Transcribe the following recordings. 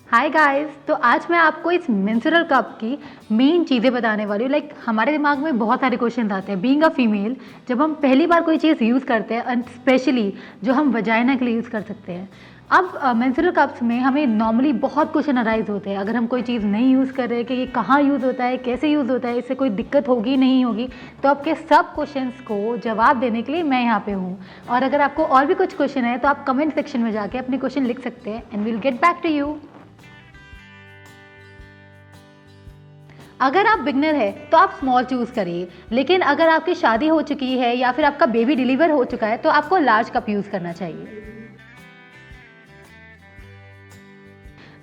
Hi guys. तो आज मैं आपको इस मेंस्ट्रुअल कप की मेन चीज़ें बताने वाली हूँ। हमारे दिमाग में बहुत सारे क्वेश्चन आते हैं बीइंग अ फीमेल। जब हम पहली बार कोई चीज़ यूज़ करते हैं एंड स्पेशली जो हम वजाइना के लिए यूज़ कर सकते हैं। अब मेंस्ट्रुअल कप्स में हमें नॉर्मली बहुत क्वेश्चन अराइज होते हैं। अगर हम कोई चीज़ नहीं यूज़ कर रहे हैं कि ये कहाँ यूज़ होता है, कैसे यूज़ होता है, इससे कोई दिक्कत होगी नहीं होगी, तो आपके सब क्वेश्चंस को जवाब देने के लिए मैं यहाँ पे हूँ। और अगर आपको और भी कुछ क्वेश्चन है तो आप कमेंट सेक्शन में जाके अपने क्वेश्चन लिख सकते हैं and will get back to you. अगर आप बिगनर है तो आप स्मॉल चूज़ करिए, लेकिन अगर आपकी शादी हो चुकी है या फिर आपका बेबी डिलीवर हो चुका है तो आपको लार्ज कप यूज़ करना चाहिए।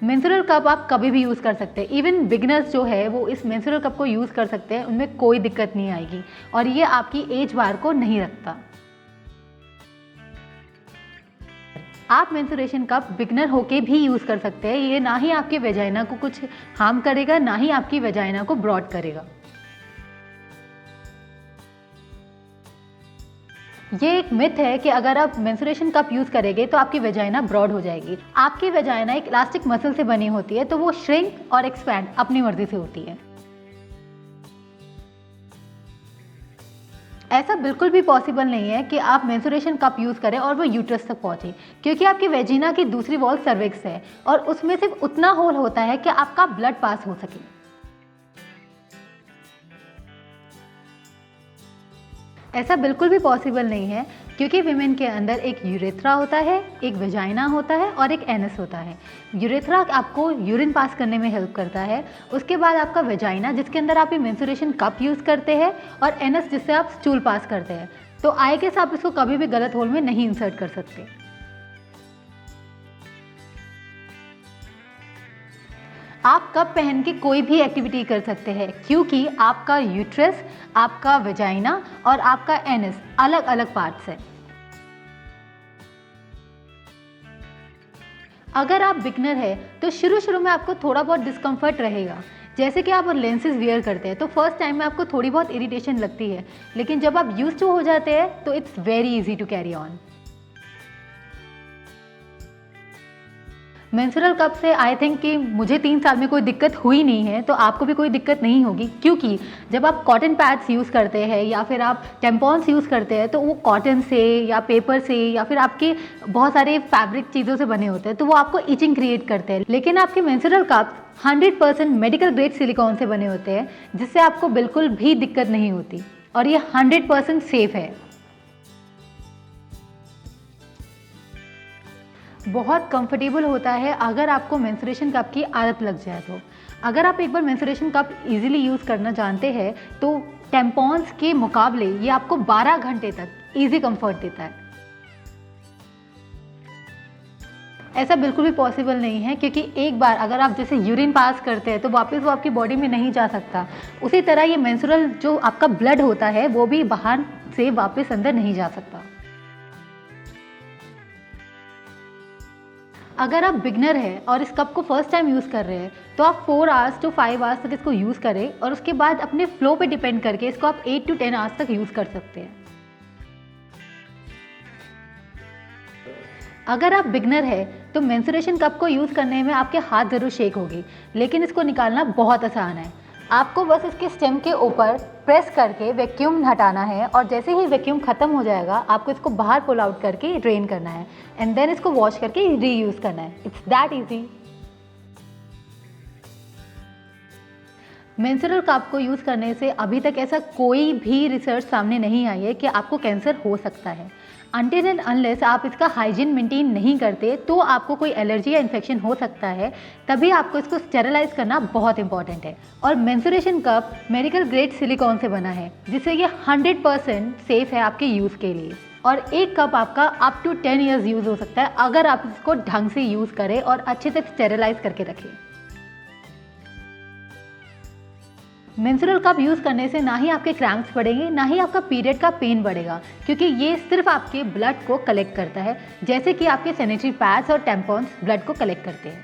मेंस्ट्रुअल कप आप कभी भी यूज़ कर सकते हैं। इवन बिगनर्स जो है वो इस मेंस्ट्रुअल कप को यूज़ कर सकते हैं, उनमें कोई दिक्कत नहीं आएगी और ये आपकी एज बार को नहीं रखता। आप मेंस्ट्रुएशन कप बिगनर होके भी यूज़ कर सकते हैं। ये ना ही आपके वेजाइना को कुछ हार्म करेगा, ना ही आपकी वेजाइना को ब्रॉड करेगा। ये एक मिथ है कि अगर आप मेंस्ट्रुएशन कप यूज़ करेंगे तो आपकी वेजाइना ब्रॉड हो जाएगी। आपकी वेजाइना एक इलास्टिक मसल से बनी होती है, तो वो श्रिंक और एक्सपैंड अपनी मर्जी से होती है। ऐसा बिल्कुल भी पॉसिबल नहीं है कि आप मेंस्ट्रुएशन कप यूज़ करें और वो यूट्रस तक पहुंचे, क्योंकि आपकी वेजिना की दूसरी वॉल सर्विक्स है और उसमें सिर्फ उतना होल होता है कि आपका ब्लड पास हो सके। ऐसा बिल्कुल भी पॉसिबल नहीं है, क्योंकि विमेन के अंदर एक यूरेथ्रा होता है, एक वेजाइना होता है और एक एनस होता है। यूरेथ्रा आपको यूरिन पास करने में हेल्प करता है, उसके बाद आपका वेजाइना जिसके अंदर आप ये मेंस्ट्रुएशन कप यूज़ करते हैं, और एनस जिससे आप स्टूल पास करते हैं। तो आई गेस आप इसको कभी भी गलत होल में नहीं इंसर्ट कर सकते। आप कप पहन के कोई भी एक्टिविटी कर सकते हैं, क्योंकि आपका यूट्रस, आपका वेजाइना और आपका एनस अलग अलग पार्ट्स है। अगर आप बिगनर है तो शुरू शुरू में आपको थोड़ा बहुत डिस्कम्फर्ट रहेगा। जैसे कि आप लेंसेज वियर करते हैं तो फर्स्ट टाइम में आपको थोड़ी बहुत इरिटेशन लगती है, लेकिन जब आप यूज्ड टू हो जाते हैं तो it's very easy to carry on. Menstrual cup से आई थिंक कि मुझे 3 साल में कोई दिक्कत हुई नहीं है, तो आपको भी कोई दिक्कत नहीं होगी, क्योंकि जब आप कॉटन पैड्स यूज़ करते हैं या फिर आप टेम्पॉन्स यूज़ करते हैं तो वो कॉटन से या पेपर से या फिर आपके बहुत सारे फैब्रिक चीज़ों से बने होते हैं, तो वो आपको इचिंग क्रिएट करते हैं। लेकिन आपके menstrual cups 100% medical grade silicone से बने होते हैं, जिससे आपको बिल्कुल भी दिक्कत नहीं होती और ये 100% सेफ़ है। बहुत कंफर्टेबल होता है अगर आपको मेंस्ट्रुएशन कप की आदत लग जाए तो। अगर आप एक बार मेंस्ट्रुएशन कप इजीली यूज़ करना जानते हैं तो टेम्पॉन्स के मुकाबले ये आपको 12 घंटे तक इजी कंफर्ट देता है। ऐसा बिल्कुल भी पॉसिबल नहीं है, क्योंकि एक बार अगर आप जैसे यूरिन पास करते हैं तो वापस वो आपकी बॉडी में नहीं जा सकता। उसी तरह ये मेंस्ट्रुअल जो आपका ब्लड होता है वो भी बाहर से वापस अंदर नहीं जा सकता। अगर आप बिगनर हैं और इस कप को फर्स्ट टाइम यूज़ कर रहे हैं तो आप 4 आवर्स टू 5 आवर्स तक इसको यूज़ करें, और उसके बाद अपने फ्लो पे डिपेंड करके इसको आप 8 टू 10 आवर्स तक यूज़ कर सकते हैं। अगर आप बिगनर है तो मेंस्ट्रुएशन कप को यूज़ करने में आपके हाथ ज़रूर शेक होगी, लेकिन इसको निकालना बहुत आसान है। आपको बस इसके स्टेम के ऊपर प्रेस करके वैक्यूम हटाना है, और जैसे ही वैक्यूम ख़त्म हो जाएगा आपको इसको बाहर पुल आउट करके ड्रेन करना है एंड देन इसको वॉश करके रीयूज़ करना है। It's that easy. Menstrual cup को यूज़ करने से अभी तक ऐसा कोई भी रिसर्च सामने नहीं आई है कि आपको कैंसर हो सकता है। अनटिल एंड अनलेस आप इसका हाइजीन मेंटेन नहीं करते तो आपको कोई एलर्जी या इन्फेक्शन हो सकता है, तभी आपको इसको स्टेरलाइज करना बहुत इंपॉर्टेंट है। और menstruation cup medical grade silicone से बना है, जिससे ये 100% सेफ़ है आपके यूज़ के लिए। और एक कप आपका अप टू 10 ईयर्स यूज़ हो सकता है अगर आप इसको ढंग से यूज़ करें और अच्छे से स्टेरलाइज करके रखें। मेंस्ट्रुअल कप यूज़ करने से ना ही आपके क्रैम्प्स बढ़ेंगे, ना ही आपका पीरियड का पेन बढ़ेगा, क्योंकि ये सिर्फ आपके ब्लड को कलेक्ट करता है, जैसे कि आपके सैनिटरी पैड्स और टेम्पॉन्स ब्लड को कलेक्ट करते हैं।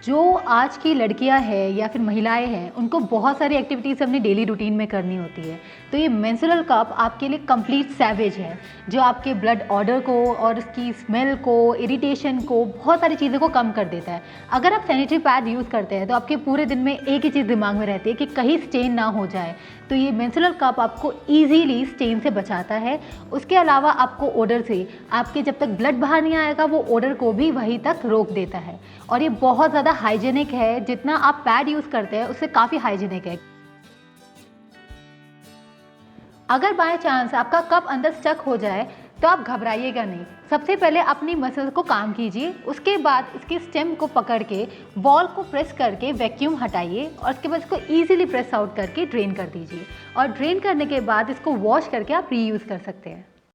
जो आज की लड़कियां हैं या फिर महिलाएं हैं, उनको बहुत सारी एक्टिविटीज़ अपनी डेली रूटीन में करनी होती है। तो ये मेंस्ट्रुअल कप आपके लिए कंप्लीट सैवेज है, जो आपके ब्लड ऑर्डर को और उसकी स्मेल को, इरिटेशन को, बहुत सारी चीज़ों को कम कर देता है। अगर आप सैनिटरी पैड यूज़ करते हैं तो आपके पूरे दिन में एक ही चीज़ दिमाग में रहती है कि कहीं स्टेन ना हो जाए। तो ये मेंस्ट्रुअल कप आपको ईजीली स्टेन से बचाता है। उसके अलावा आपको ओडर से, आपके जब तक ब्लड बाहर नहीं आएगा, वो ओडर को भी वहीं तक रोक देता है। और ये बहुत ज़्यादा हाइजीनिक है, जितना आप पैड यूज़ करते हैं उससे काफ़ी हाइजीनिक है। अगर बाय चांस आपका कप अंदर स्टक हो जाए तो आप घबराइएगा नहीं। सबसे पहले अपनी मसल को काम कीजिए, उसके बाद इसके स्टेम को पकड़ के बॉल को प्रेस करके वैक्यूम हटाइए और उसके बाद इसको ईजिली प्रेस आउट करके ड्रेन कर दीजिए। और ड्रेन करने के बाद इसको वॉश करके आप रीयूज़ कर सकते हैं।